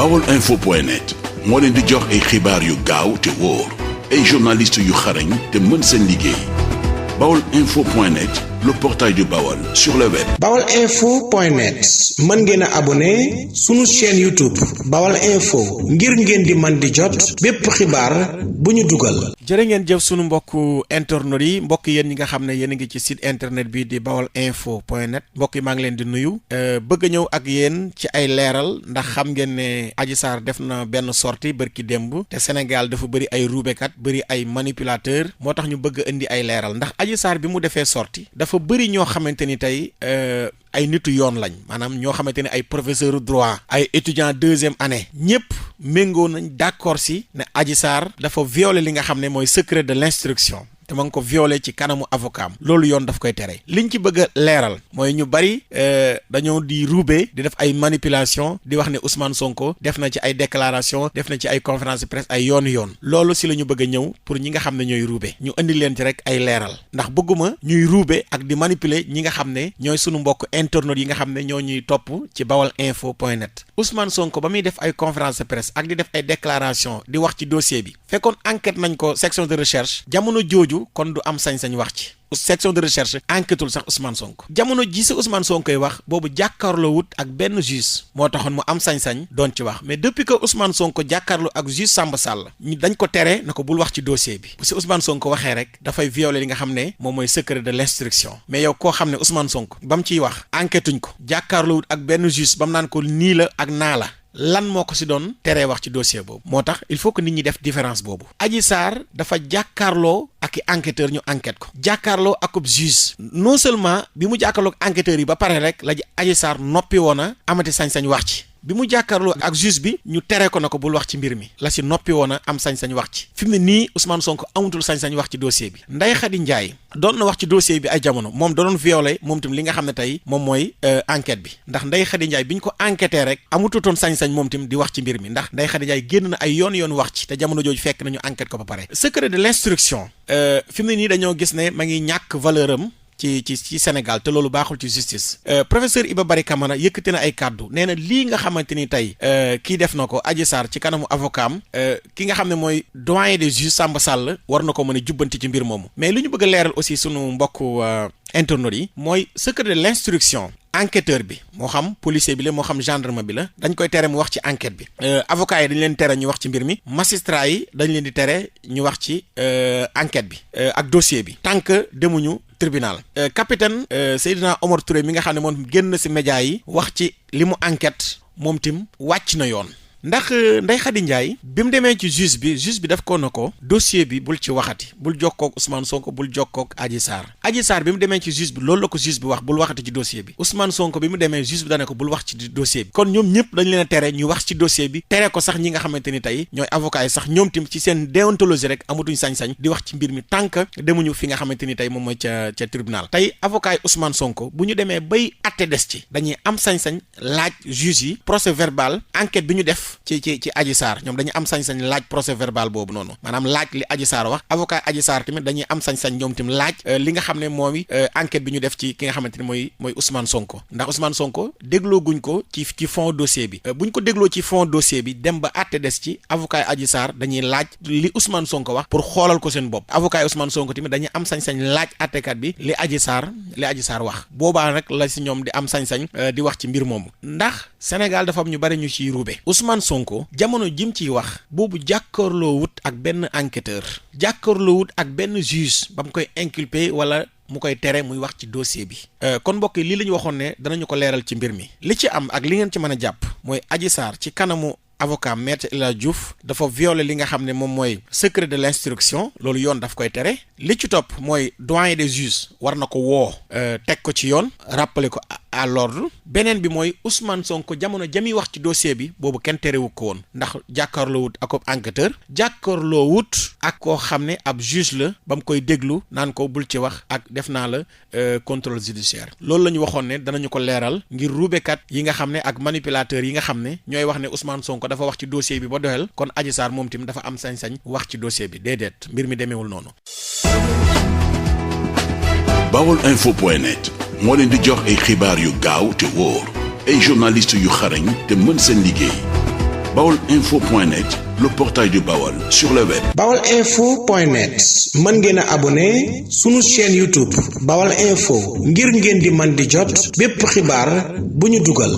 baolinfo.net moo leen di jox ay xibaar yu gaaw te wóor ay journalistes yu xarañ te mën seen liggéey. baolinfo.net, le portail du Baol sur le web. baolinfo.net mën ngeen a abonné sunu chaîne YouTube Baol Info ngir ngeen di man di jot bépp xibaar bu ñu dugal. jërë ngeen jëf sunu mbokku internautes yi mbokk yéen ñi nga xam ne yéen a ngi ci site internet bi di baolinfo.net mbokk yi maa ngi leen di nuyu bëgg a ñëw ak yéen ci ay leeral ndax xam ngeen ne Adji Sarr def na benn sortie bërki démb te Sénégal dafa bëri ay ruubekat bëri ay manipulateur moo tax ñu bëgg a indi ay leeral ndax Adji Sarr bi mu defee sortie dafa bëri ñoo xamante ni tey ay nitu yoon lañ maanaam ñoo xamante ne ay professeur droit ay étudiant deuxième année ñëpp méngoo nañ d'accord si ne Adji Sarr dafa violer li nga xam ne mooy secret de l'instruction te ma ngi ko violé ci kanamu avocat loolu yoon daf koy tere liñ ci bëgg a leeral mooy ñu bari dañoo di ruube di def ay manipulation di wax ne Ousmane Sonko def na ci ay déclaration def na ci ay conférence de presse ay yoon loolu si la ñu bëgg a ñëw pour ñi nga xam ne ñooy ruube ñu indi leen ci rek ay leeral ndax bëgguma ñuy ruube ak di manipuler ñi nga xam ne ñooy sunu mbokk internautes yi nga xam ne ñoo ñuy topp ci baolinfo.net Ousmane Sonko ba muy def ay conférence de presse ak di def ay déclaration di wax ci dossier bi fekkoon enquête nañ ko section de recherche jamono jooju kon du am sañ-sañ wax ci section de recherche enquêtul sax Ousmane Sonko jamono ji si Ousmane Sonko koy wax boobu jàkkaarloo wut ak benn juge moo taxoon mu am sañ-sañ doon ci wax mais depuis que Ousmane Sonko jàkkaarloo ak juge Samba Sall ñu dañ ko tere na ko bul wax ci dossier bi bu si Ousmane Sonko waxee rek dafay violer li nga xam ne moom mooy secret de l'instruction mais yow koo xam ne Ousmane Sonko ba mu ciy wax enquêtuñ ko jàkkaarloo wut ak benn juge ba mu naan ko nii la ak naa la lan moo ko si doon teree wax ci dossier boobu moo tax il faut que nit ñi def différence boobu Adji Sarr dafa jàkkaarloo ak i enquêteur ñu enquête ko jàkkaarloo akub juge non seulement bi mu jàkkaarloo ak enquêteurs yi ba pare rek la Adji Sarr noppi woon a amati sañ-sañ wax ci bi mu jàkkaarloo ak juge bi ñu tere ko na ko bul wax ci mbir mi la si noppi woon a am sañ-sañ wax ci fi mu ne nii Ousmane Sonko amatul sañ-sañ wax ci dossier bi Ndeye Khady Ndiaye doon na wax ci dossier bi ay jamono moom da doon violé moom tam li nga xam ne tey moom mooy enquête bi ndax Ndeye Khady Ndiaye bi ñu ko enquêté rek amututoon sañ-sañ moom tam di wax ci mbir mi ndax Ndeye Khady Ndiaye génn na ay yoon wax ci te jamono jooju fekk nañu enquête ko ba pare secret de l'instruction fi mu ne nii dañoo gis ne ma ngi ñàkk valeur am ci Sénégal te loolu baaxul ci justice professeur Iba Barry Camara yëkkati na ay kàddu nee na lii nga xamante ni tey kii def na ko Adji Sarr ci kanamu avocat am ki nga xam ne mooy doyen des juges Samba Sall war na ko mën a jubbanti ci mbir moomu mais li ñu bëgg a leeral aussi sunu mbokku internautes yi mooy secret de l'instruction enquêteur bi moo xam policier bi la moo xam gendarme bi la dañ koy tere mu wax ci enquête bi avocat yi dañ leen tere ñu wax ci mbir mi magistrat yi dañ leen di tere ñu wax ci enquête bi ak dossier bi tant que demuñu tribunal capitaine Seydina Omar Touré mi nga xam ne moom génn ci média yi wax ci li mu enquête moom tim wàcc na yoon ndax Ndeye Khady Ndiaye bi mu demee ci juge bi daf ko na ko dossier bi bul ci waxati bul jokkoog Ousmane Sonko bul jokkoog Adji Sarr bi mu demee ci juge bi loolu la ko juge bi wax bul waxati ci dossier bi Ousmane Sonko bi mu demee juge bi dane ko bul wax ci dossier bi kon ñoom ñëpp dañ leen a tere ñu wax ci dossier bi tere ko sax ñi nga xamante ni tey ñooy avocat yi sax ñoom tim ci seen déontologie rek amatuñ sañ-sañ di wax ci mbir mi tant que demuñu fi nga xamante ni tey moom mooy ca tribunal tey avocat yi Ousmane Sonko bu ñu demee bay atte des ci dañuy am sañ-sañ laaj juge yi procès verbal enquête bi ñu def ci Adji Sarr ñoom dañuy am sañ-sañ laaj procès verbal boobu noonu maanaam laaj li Adji Sarr wax avocat Adji Sarr tamit dañuy am sañ-sañ ñoom tamit laaj li nga xam ne mooy enquête bi ñu def ci ki nga xamante ne mooy Ousmane Sonko ndax Ousmane Sonko dégloo guñ ko ci fond dossier bi buñ ko dégloo ci fond dossier bi dem ba àtte des ci avocat Adji Sarr dañuy laaj li Ousmane Sonko wax pour xoolal ko seen bopp avocat Ousmane Sonko tamit dañuy am sañ-sañ laaj àttekat bi li Adji Sarr wax boobaa rek la si ñoom di am sañ-sañ di wax ci mbir moomu ndax Sénégal dafa am ñu bari ñu ciy ruube Ousmane Sonko jamono jim ciy wax boobu jàkkaarloo wut ak benn enquêteur jàkkaarloo wut ak benn juge ba mu koy inculpé wala mu koy tere muy wax ci dossier bi kon mbokk yi lii la ñu waxoon ne danañu ko leeral ci mbir mi li ci am ak li ngeen ci mën a jàpp mooy Adji Sarr ci kanamu avocat maître El Hadji Diouf dafa violer li nga xam ne moom mooy secret de l'instruction loolu yoon daf koy tere li ci topp mooy doyen des juges war na ko woo teg ko ci yoon rappeler ko à l'ordre beneen bi mooy Ousmane Sonko jamono jami wax ci dossier bi boobu kenn terewu ko woon ndax jàkkaarloo wut ak enquêteur jàkkaarloo wut ak koo xam ne ab juge la ba mu koy déglu naan ko bul ci wax ak def naa la contrôle judiciaire loolu la ñu waxoon ne danañu ko leeral ngir ruubekat yi nga xam ne ak manipulateurs yi nga xam ne ñooy wax ne Ousmane Sonko dafa wax ci dossier bi ba doyal kon Adji Sarr moom tim dafa am sañ-sañ wax ci dossier bi déedéet mbir mi demeewul noonu. baolinfo.net moo leen di jox ay xibaar yu gaaw te wóor ay journalistes yu xarañ te mën seen liggéey baolinfo.net, le portail du Baol sur le web. baolinfo.net mën ngeen a abonné sunu chaîne YouTube Baol Info ngir ngeen di man di jot bépp xibaar bu ñu dugal.